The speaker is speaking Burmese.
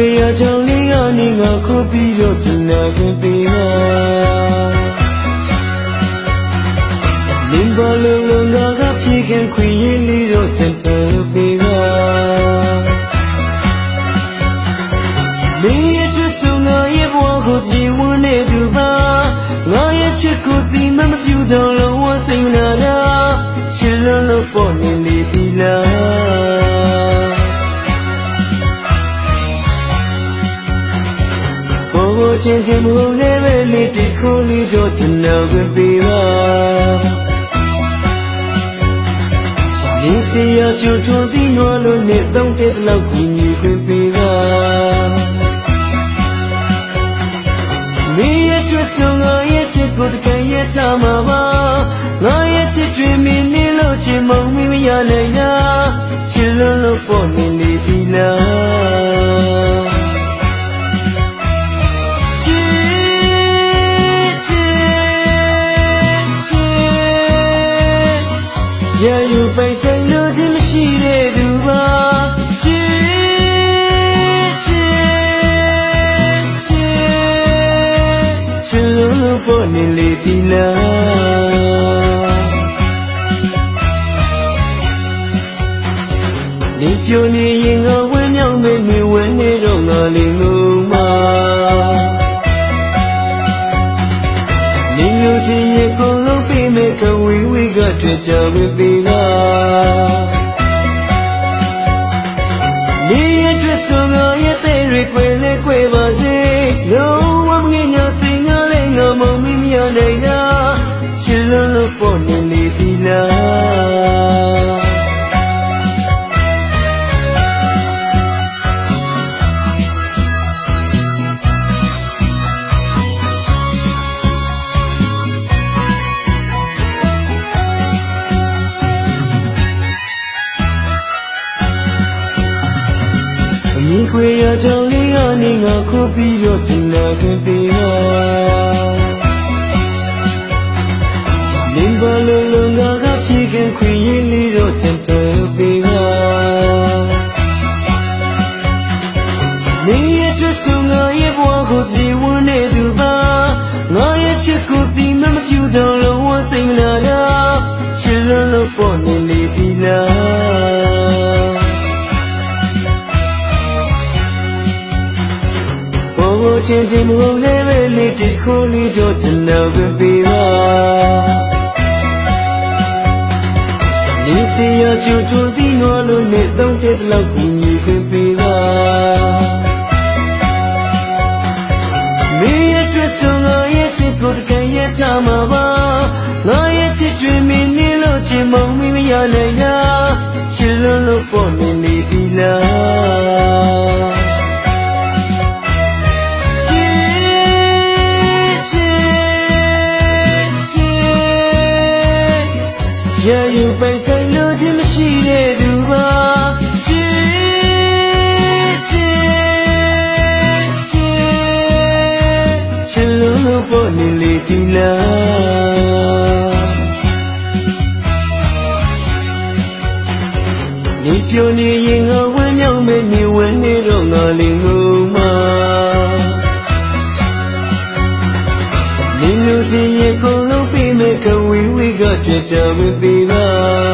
ခွေရကြောင့်လေးကနေငါခုပြီးတော့ချင်နာခွင့်ပေးပါလင်းပါလုံးလုံးငါကပြေခင်ခွေရည်လေးတော့ချင်တယ်ပေးပါမင်းရဲ့တွေ့ဆုံငါရဲ့ဘဝကိုစီဝန်းနေသူပါငါရဲ့ချစ်ကိုဒီမမပြူတော့လုံးဝစိတ်နာတာချစ်လို့ပေါ်နေလေဒီလားချင်းချင်းမဟုတ်လည်းပဲလေတခုလေးတော့ချင်တော့ပေးပါဒီစီရချူချူဒီနွားလို့နဲ့သုံးတဲ့လောက်ကိုညီခွင့်ပေးပါမင်းရဲ့တွေ့ဆုံငါရဲ့ချစ်ကိုတကယ်ရထားမှာပါငါရဲ့ချစ်တွေမင်းနေလို့ချင်မုံမရနိုင်တာချစ်လို့ပေါ်နေလေဒီလားရယူပိတ်ဆိုင်လို့ခြင်းမရှိတဲ့သူပါချစ်လို့ပေါ်နေလေဒီလားနေပြိုနေရင်ငါဝင်းမြောက်မေနေဝင်းနေတော့ငါလေးငုံမှာနေမျိုးချင်းရဲ့ကိုယ်လုံးပေးမယ်ကဝေးဝေးကတွေ့ကြဝေးပေးပါနေရဲ့တွေ့ဆုံငါရဲ့တဲ့တွေခွေလဲခွေပါစေလုံးဝမငြင်းညာစိတ်ငါလည်းငါမမမြင်နိုင်တာချစ်လို့ပေါ်နေလေဒီလားဒီခွေရကြောင့်လေးကနေငါခုပြီးတော့ချင်နာခွင့်ပေးပါလင်းပါလုံးလုံးငါကပြေခင်ခွေရည်လေးတော့ချင်တယ်ပေးပါမင်းရဲ့တွေ့ဆုံငါရဲ့ဘဝကိုစီဝန်းနေသူပါငါရဲ့ချစ်ကိုဒီမမပြူတော့လုံးဝစိတ်နာတာချစ်လို့ပေါ်နေလေဒီလားချင်းချင်းမဟုတ်လည်းပဲလေတခုလေးတော့ချင်တော့ပေးပါဒီစီရချူချူဒီနွားလို့နဲ့သုံးတဲ့လောက်ကိုညီခွင့်ပေးပါမင်းရဲ့တွေ့ဆုံငါရဲ့ချစ်ကိုတကယ်ရထားမှာပါငါရဲ့ချစ်တွေမင်းနေလို့ချင်မုံမရနိုင်တာချစ်လို့ပေါ်နေလေဒီလားရယူပိတ်ဆိုင်လို့ခြင်းမရှိတဲ့သူပါချစ်လို့ပေါ်နေလေဒီလားနေပြိုနေရင်ငါဝမ်းမြောက်မယ်နေဝမ်းနေတော့ငါလေးငုံမှာနေလူချင်းရဲ့ကိုယ်လုံးပေးမယ်ကဝေးဝေးကတွေ့ကြမပေးပါ